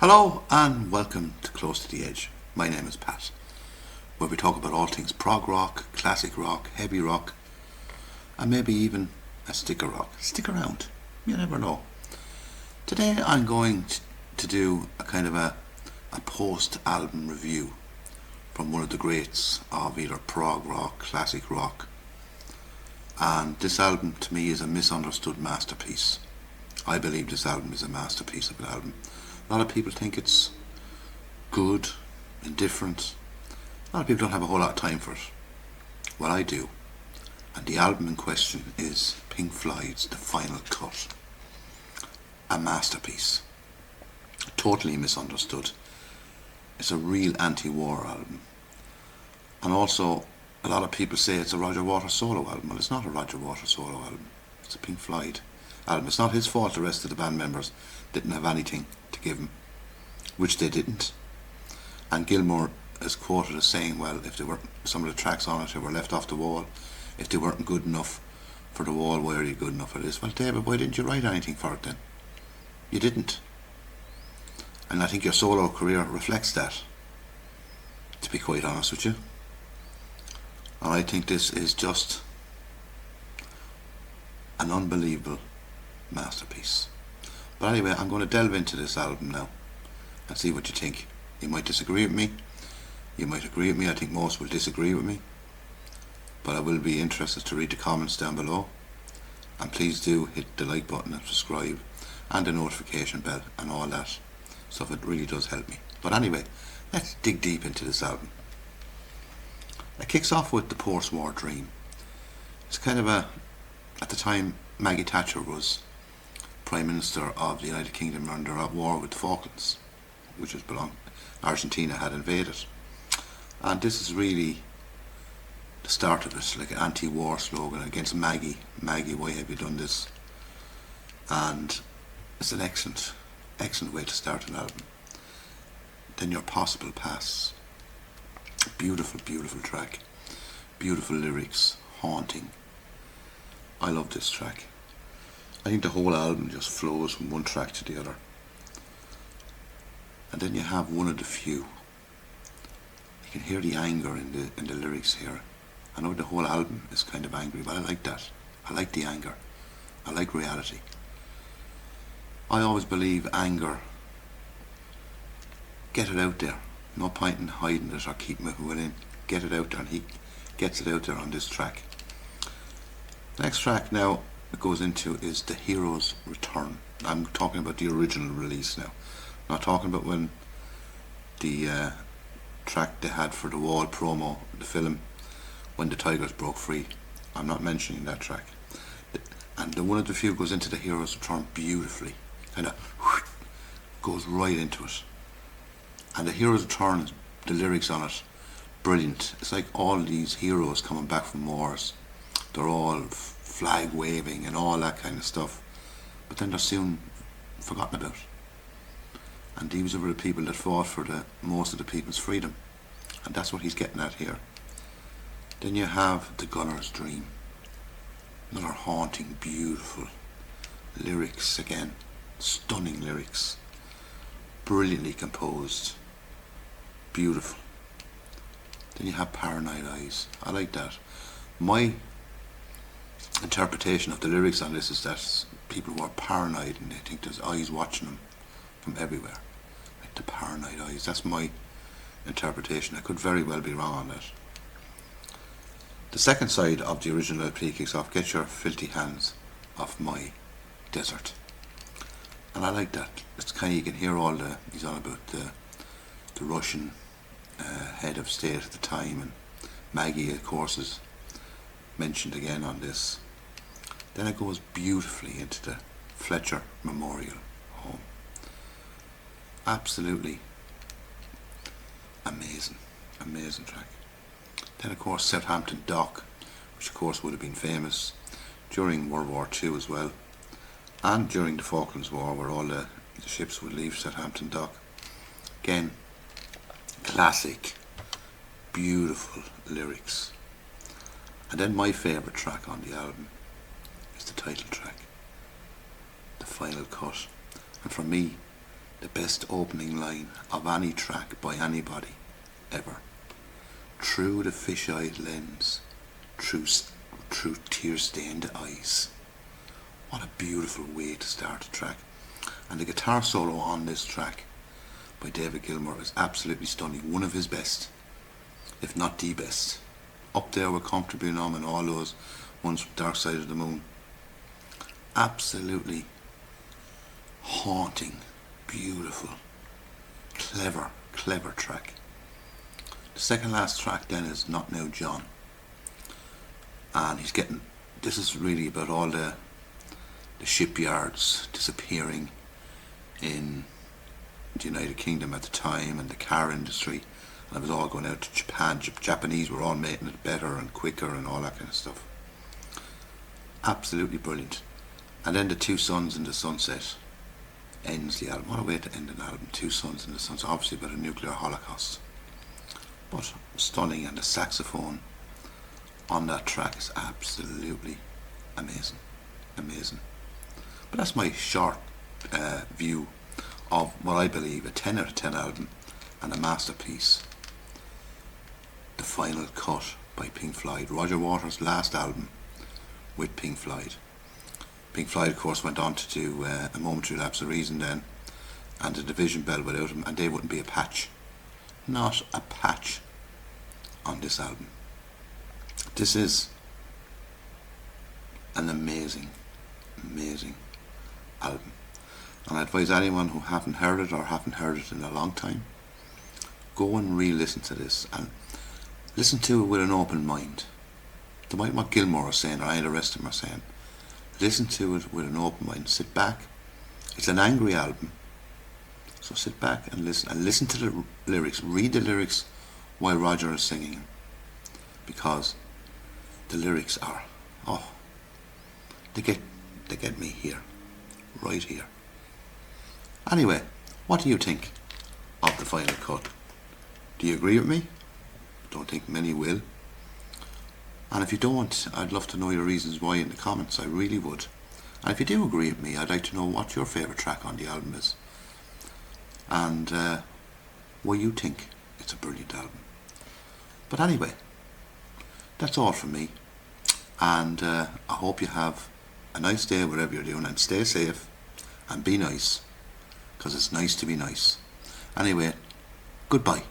Hello and welcome to Close to the Edge. My name is Pat, where we talk about all things prog rock, classic rock, heavy rock, and maybe even a sticker rock. Stick around, you never know. Today I'm going to do a kind of a post-album review from one of the greats of either prog rock, classic rock, and this album to me is a misunderstood masterpiece. I believe this album is a masterpiece of an album. A lot of people think it's good, indifferent. A lot of people don't have a whole lot of time for it. Well, I do. And the album in question is Pink Floyd's The Final Cut. A masterpiece. Totally misunderstood. It's a real anti-war album. And also, a lot of people say it's a Roger Waters solo album. Well, it's not a Roger Waters solo album. It's a Pink Floyd album. It's not his fault the rest of the band members didn't have anything to give him, which they didn't. And Gilmour is quoted as saying, well, if there were some of the tracks on it were left off the wall, if they weren't good enough for the wall, why are you good enough for this? Well, David, why didn't you write anything for it then? You didn't. And I think your solo career reflects that, to be quite honest with you. And I think this is just an unbelievable masterpiece. But anyway, I'm going to delve into this album now and see what you think. You might disagree with me, you might agree with me. I think most will disagree with me, but I will be interested to read the comments down below. And please do hit the like button and subscribe and the notification bell and all that stuff. It really does help me. But anyway, let's dig deep into this album. It kicks off with the post-war dream. It's kind of at the time Maggie Thatcher was Prime Minister of the United Kingdom under at war with the Falklands, which was Argentina had invaded. And this is really the start of it, like an anti-war slogan against Maggie. Maggie, why have you done this? And it's an excellent way to start an album. Then Your Possible Pass. Beautiful, beautiful track. Beautiful lyrics, haunting. I love this track. I think the whole album just flows from one track to the other. And then you have One of the Few. You can hear the anger in the lyrics here. I know the whole album is kind of angry, but I like that. I like the anger. I like reality. I always believe anger, get it out there. No point in hiding it or keeping it within. Get it out there, and he gets it out there on this track. Next track now it goes into is The Hero's Return. I'm talking about the original release now. I'm not talking about when the track they had for the Wall promo, the film, When the Tigers Broke Free. I'm not mentioning that track. And the One of the Few goes into The Hero's Return beautifully. Kind of goes right into it. And The Hero's Return, the lyrics on it, brilliant. It's like all these heroes coming back from wars. They're all flag waving and all that kind of stuff, but then they're soon forgotten about. And these were the people that fought for most of the people's freedom, and that's what he's getting at here. Then you have The Gunner's Dream. Another haunting, beautiful lyrics again, stunning lyrics, brilliantly composed, beautiful. Then you have Paranoid Eyes. I like that. My interpretation of the lyrics on this is that people who are paranoid and they think there's eyes watching them from everywhere, like the paranoid eyes. That's my interpretation. I could very well be wrong on that. The second side of the original LP kicks off, Get Your Filthy Hands Off My Desert, and I like that. It's kind of, you can hear all he's on about the Russian head of state at the time, and Maggie of course is mentioned again on this. Then it goes beautifully into the Fletcher Memorial Home. Absolutely amazing, amazing track. Then of course Southampton Dock, which of course would have been famous during World War II as well, and during the Falklands War, where all the ships would leave Southampton Dock. Again, classic, beautiful lyrics. And then my favourite track on the album is the title track, The Final Cut. And for me, the best opening line of any track by anybody ever. Through the fish-eyed lens, through tear-stained eyes. What a beautiful way to start a track. And the guitar solo on this track by David Gilmour is absolutely stunning. One of his best, if not the best. Up there with Comfortably Numb and all those ones from Dark Side of the Moon. Absolutely haunting, beautiful, clever track. The second last track then is Not Now John. And this is really about all the shipyards disappearing in the United Kingdom at the time, and the car industry, and it was all going out to Japan. Japanese were all making it better and quicker and all that kind of stuff. Absolutely brilliant. And then the Two Suns in the Sunset ends the album. What a way to end an album, Two Suns in the Sunset, obviously about a nuclear holocaust. But stunning, and the saxophone on that track is absolutely amazing. But that's my short view of what I believe a 10 out of 10 album and a masterpiece. The Final Cut by Pink Floyd, Roger Waters' last album with Pink Floyd. Pink Floyd, of course, went on to do A Momentary Lapse of Reason then, and The Division Bell without him, and they wouldn't be a patch. Not a patch on this album. This is an amazing album, and I advise anyone who haven't heard it or haven't heard it in a long time, go and re-listen to this and listen to it with an open mind. Don't mind what Gilmour is saying or any of the rest of them are saying. Listen to it with an open mind. Sit back. It's an angry album, so sit back and listen to the lyrics. Read the lyrics while Roger is singing, because the lyrics are, they get me here, right here. Anyway, what do you think of The Final Cut? Do you agree with me? Don't think many will. And if you don't, I'd love to know your reasons why in the comments. I really would. And if you do agree with me, I'd like to know what your favourite track on the album is, and why you think it's a brilliant album. But anyway, that's all from me, and I hope you have a nice day wherever you're doing, and stay safe and be nice, because it's nice to be nice. Anyway, goodbye.